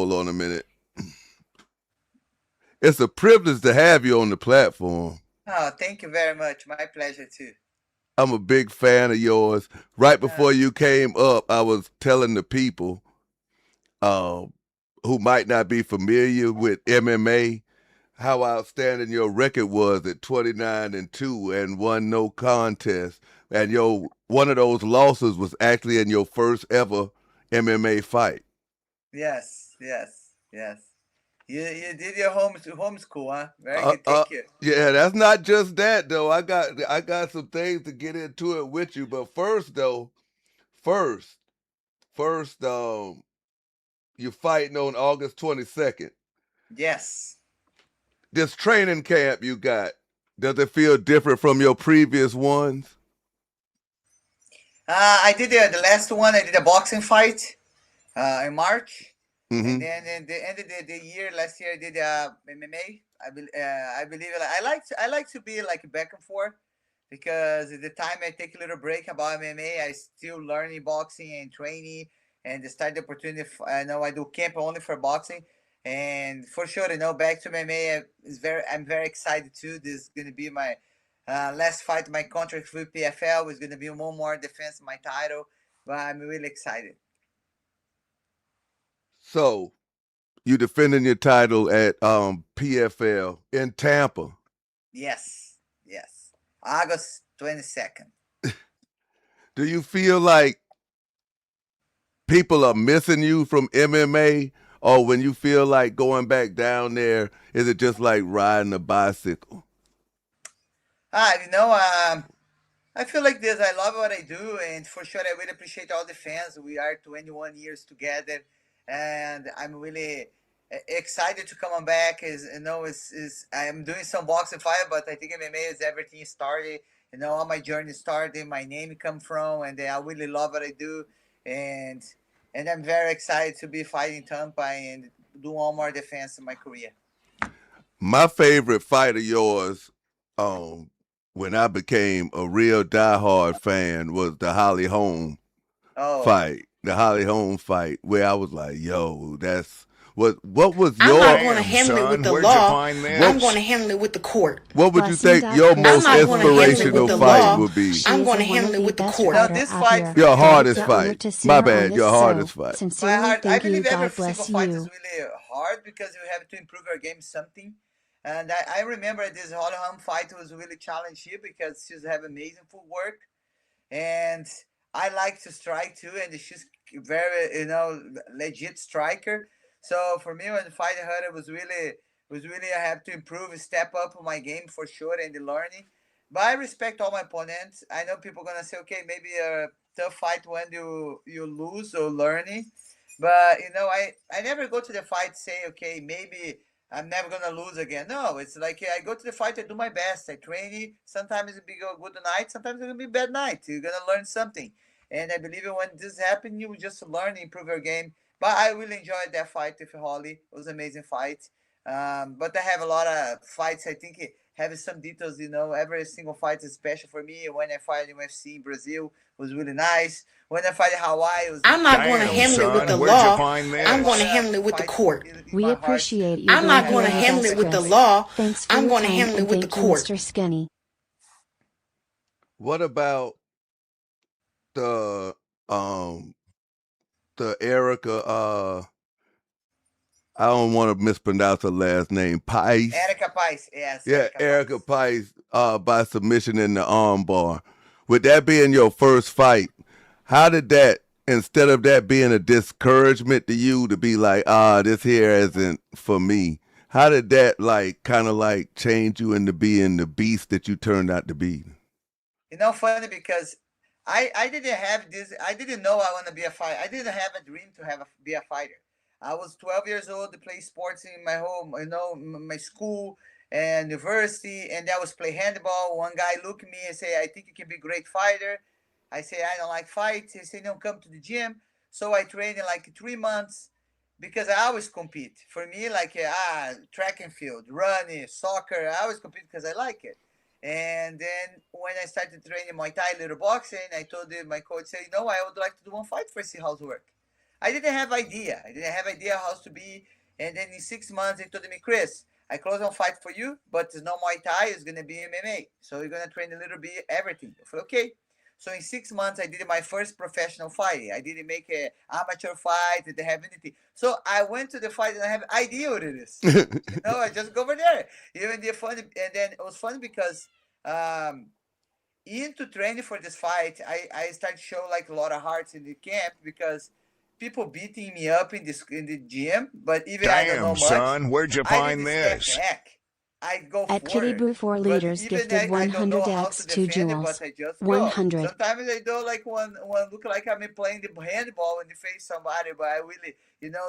Hold on a minute. It's a privilege to have you on the platform. Oh, thank you very much. My pleasure too. I'm a big fan of yours. Right before you came up, I was telling the people uh, who might not be familiar with MMA how outstanding your record was at 29-2 and won no contest. And one of those losses was actually in your first ever MMA fight. Yes, yes, yes. You did your homeschool, huh? Very Uh, good. uh, Thank you. yeah, that's not just that though. I got some things to get into it with you, but first though, first, first, you're fighting on August 22nd. Yes. This training camp you got, does it feel different from your previous ones? I did the last one. I did a boxing fight in March, and Mm-hmm. then at the end of the year last year I did MMA. I believe I like to be like back and forth because at the time I take a little break about MMA. I still learning boxing and training and start the opportunity. I know I do camp only for boxing. And for sure, back to MMA I'm very excited too. This is gonna be my last fight. My contract with PFL is gonna be one more defense of my title, but I'm really excited. So you defending your title at PFL in Tampa. Yes, yes. August 22nd. Do you feel like people are missing you from MMA, or when you feel like going back down there, is it just like riding a bicycle? Ah, you know, I feel like this. I love what I do, and for sure, I really appreciate all the fans. We are 21 years together, and I'm really excited to come on back. Is I'm doing some boxing fight, but I think MMA is everything started. All my journey started. My name come from, and I really love what I do, and I'm very excited to be fighting Tampa and do one more defense in my career. My favorite fight of yours, um, when I became a real diehard fan, was the Holly Holm Oh, fight. The Holly Holm fight, where I was like, "Yo, that's what was I'm not your going to Damn, handle it with son, the where'd you law. find I'm what going this? to handle it with the court. what would you think your I'm most not going to handle it with inspirational the fight law. would be? I'm going to handle it with the court. this fight for Your me was hardest fight. My bad, your hardest fight. my heart. I believe every single fight is really hard because you have to improve your game something. And I remember this Holland fight was really challenging because she's have amazing footwork and I like to strike too, and she's very legit striker. So for me, when fighting her, it was really I have to improve, step up my game for sure, and the learning. But I respect all my opponents. I know people gonna say, okay, maybe a tough fight when you lose or learning, but I never go to the fight say, okay, maybe I'm never gonna lose again. No, it's like I go to the fight, I do my best, I train it. Sometimes it'll be a good night, sometimes it's gonna be a bad night. You're gonna learn something, and I believe when this happens, you just learn, improve your game. But I really enjoyed that fight with Holly. It was an amazing fight. But I have a lot of fights. I think it have some details. Every single fight is special for me. When I fight in UFC in Brazil, it was really nice. When I fight in Hawaii, it was I'm really not going to Damn, nice. handle it with the son, where'd you law. find I'm going to this? handle it with the Fights court. in my heart. I'm not have going to a handle it with the place. law. I'm going to handle it with the court. What about the um the Erica I don't want to mispronounce her last name, Pice. Erica Pais, yes, Yeah, Erica Erica Pais. Pice by submission in the armbar. With that being your first fight, how did that, instead of that being a discouragement to you to be like, this here isn't for me, how did that like kind of like change you into being the beast that you turned out to be? Funny because I didn't have this. I didn't know I want to be a fighter. I didn't have a dream to be a fighter. I was 12 years old to play sports in my home, my school and university, and I was play handball. One guy looked at me and say, "I think you can be a great fighter." I say, "I don't like fights." He said, "No, come to the gym." So I trained in like 3 months because I always compete. For me, like track and field, running, soccer, I always compete because I like it. And then when I started training Muay Thai, little boxing, I told my coach, say, "No, I would like to do one fight for see how's work." I didn't have idea. I didn't have idea how to be. And then in 6 months, they told me, Cris, I close on fight for you, but it's no Muay Thai. It's gonna be MMA. So you're gonna train a little bit everything. I said, okay. So in 6 months, I did my first professional fight. I didn't make an amateur fight. I didn't have anything. So I went to the fight and I have idea what it is. I just go over there. Even the funny, and then it was funny because into training for this fight, I started to show like a lot of hearts in the camp because people beating me up in the gym, but even I don't know Damn, much. son, where'd you I find didn't step this? back. I go At Kitty forward. Brew 4 But liters even gifted I don't know 100 how X to 2 defend it, jewels. but I just go. 100. Sometimes I do like one look like I'm playing the handball in the face somebody, but I really,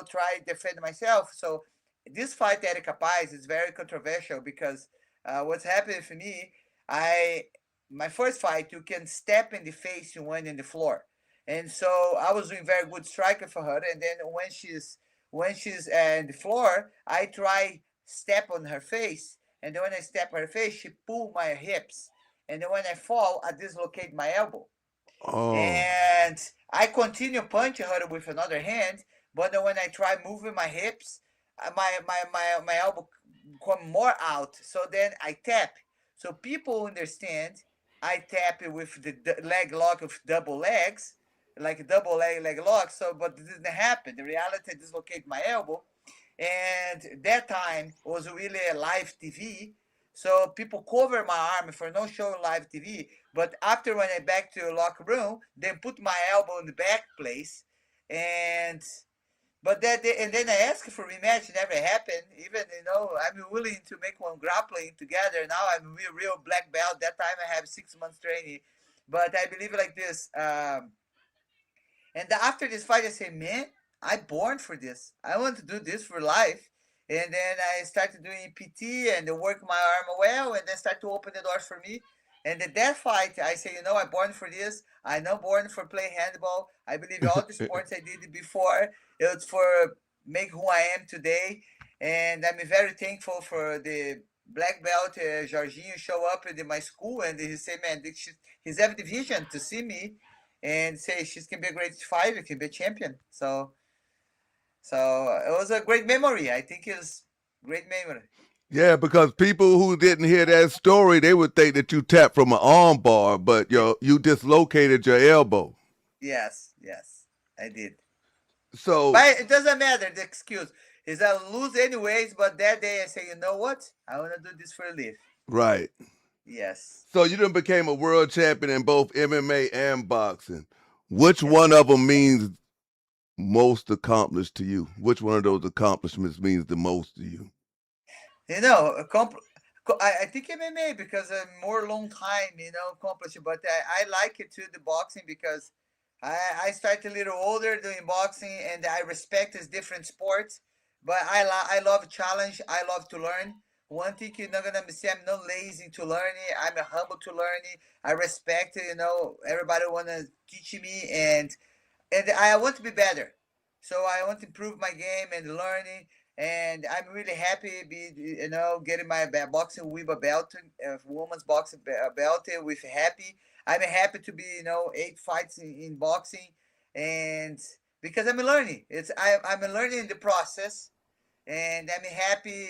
try to defend myself. So this fight at Capaz is very controversial because what's happened for me, my first fight, you can step in the face you went in the floor. And so I was doing very good striker for her. And then when she's in the floor, I try step on her face. And then when I step on her face, she pull my hips. And then when I fall, I dislocate my elbow. Oh. And I continue punching her with another hand. But then when I try moving my hips, my elbow come more out. So then I tap. So people understand I tap it with the leg lock of double legs, like a double leg lock. So, but it didn't happen. The reality, I dislocate my elbow. And that time was really a live TV. So people cover my arm for no show live TV. But after when I back to the locker room, they put my elbow in the back place. But and then I asked for rematch. It never happened. Even I'm willing to make one grappling together. Now I'm real black belt. That time I have 6 months training, but I believe like this. And after this fight, I say, man, I'm born for this. I want to do this for life. And then I started doing PT and work my arm well, and then start to open the doors for me. And in that fight, I say, I'm born for this. I'm not born for play handball. I believe all the sports I did before, it was for make who I am today. And I'm very thankful for the black belt, Jorginho, show up in my school. And he said, man, he's have the vision to see me and say she can be a great fighter, can be a champion. So it was a great memory. I think it's great memory. Yeah, because people who didn't hear that story, they would think that you tapped from an arm bar, but you dislocated your elbow. Yes, I did. So, but it doesn't matter. The excuse is I lose anyways. But that day I say, you know what? I want to do this for a live. Right. Yes. So you done became a world champion in both MMA and boxing. Which one of them means most accomplished to you? Which one of those accomplishments means the most to you? I think MMA because more long time, accomplished. But I like it too, the boxing, because I started a little older doing boxing, and I respect this different sports. But I love challenge. I love to learn. One thing you're not gonna see, I'm not lazy to learning. I'm humble to learning. I respect, everybody wanna teach me, and I want to be better. So I want to improve my game and learning. And I'm really happy, getting my boxing with a belt, women's boxing belt with happy. I'm happy to be, 8 fights in boxing, and because I'm learning. I'm learning in the process, and I'm happy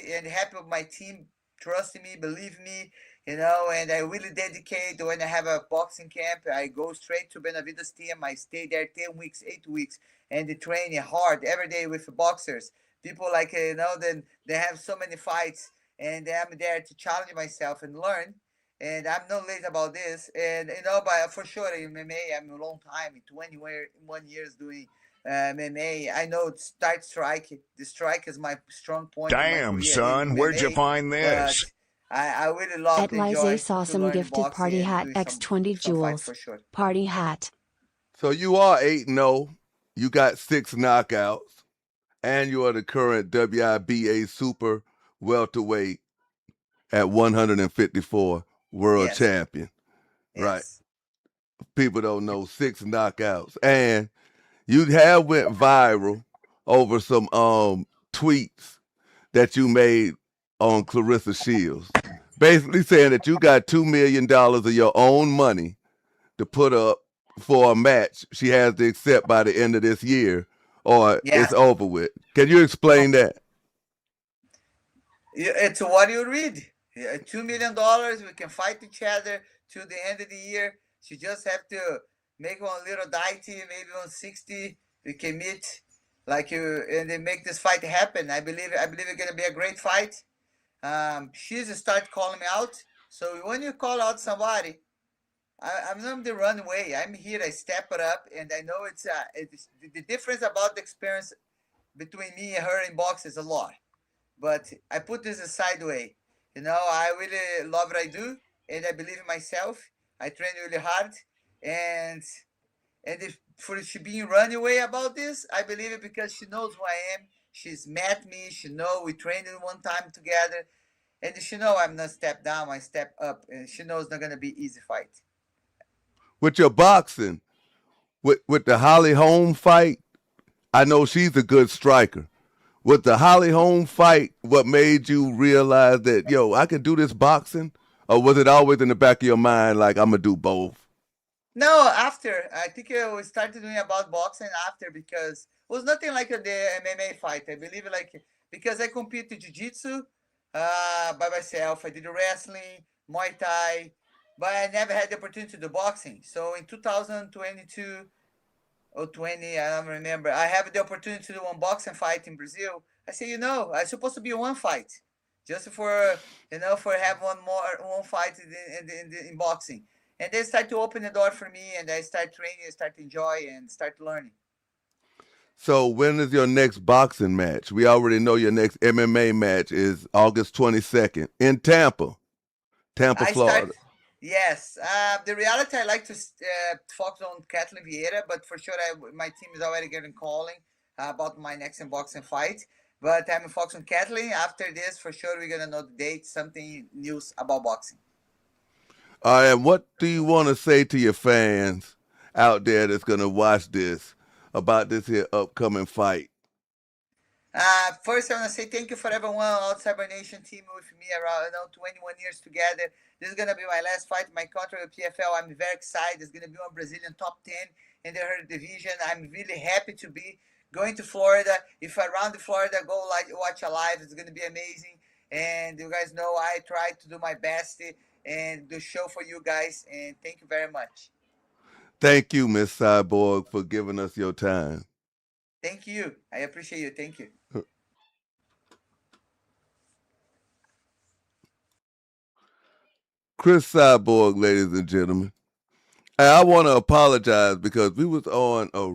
with my team trusting me, believe me, and I really dedicate. When I have a boxing camp, I go straight to Benavides team. I stay there 10 weeks, 8 weeks, and they train hard every day with the boxers. People like, then they have so many fights, and I'm there to challenge myself and learn. And I'm not late about this. And, but for sure, in MMA, I'm a long time, 21 years doing MMA. I know start strike. The strike is my strong point. Damn, son, where'd you find this? I really love At Lize Awesome gifted party hat X20 jewels. Sure. Party hat. So you are 8-0. You got 6 knockouts. And you are the current WIBA super welterweight at 154 world champion. Yes. Right. People don't know 6 knockouts. And you have went viral over some tweets that you made on Clarissa Shields. Basically saying that you got $2 million of your own money to put up for a match she has to accept by the end of this year or Yeah. it's over with? Can you explain that? It's what you read. $2 million. We can fight each other to the end of the year. She just have to make one little deity, maybe on 60. We can meet like you and then make this fight happen. I believe it's gonna be a great fight. She's start calling me out. So when you call out somebody, I'm not the runway. I'm here. I step it up, and I know it's the difference about the experience between me and her in box is a lot. But I put this aside way. I really love what I do, and I believe in myself. I train really hard, and if for she being run away about this, I believe it because she knows who I am. She's met me. She know we trained one time together, and she know I'm not step down. I step up, and she knows it's not gonna be easy fight. With your boxing, with the Holly Holm fight, I know she's a good striker. With the Holly Holm fight, what made you realize that, yo, I can do this boxing? Or was it always in the back of your mind like, I'm going to do both? No, after I think we started doing about boxing after because it was nothing like the MMA fight. I believe like because I competed jiu-jitsu by myself. I did wrestling, Muay Thai, but I never had the opportunity to do boxing. So in 2022 or 20, I don't remember. I have the opportunity to do one boxing fight in Brazil. I say, I'm supposed to be one fight, just for have one fight in boxing, and they start to open the door for me, and I start training, start to enjoy, and start learning. So when is your next boxing match? We already know your next MMA match is August 22nd in Tampa, I Florida. start. Yes, the reality I like to focus on Kathleen Vieira, but for sure my team is already getting calling about my next boxing fight. But I'm focused on Kathleen. After this, for sure we're gonna know the date, something news about boxing. All right, and what do you want to say to your fans out there that's going to watch this about this here upcoming fight? First, I want to say thank you for everyone on Cyber Nation team with me around 21 years together. This is gonna be my last fight, my contract with PFL. I'm very excited. It's gonna be one Brazilian top 10 in the her division. I'm really happy to be going to Florida. If around the Florida, go watch a live. It's gonna be amazing. And you guys know I try to do my best and do show for you guys. And thank you very much. Thank you, Miss Cyborg, for giving us your time. Thank you. I appreciate you. Thank you. Cris Cyborg, ladies and gentlemen. And I want to apologize because we was on a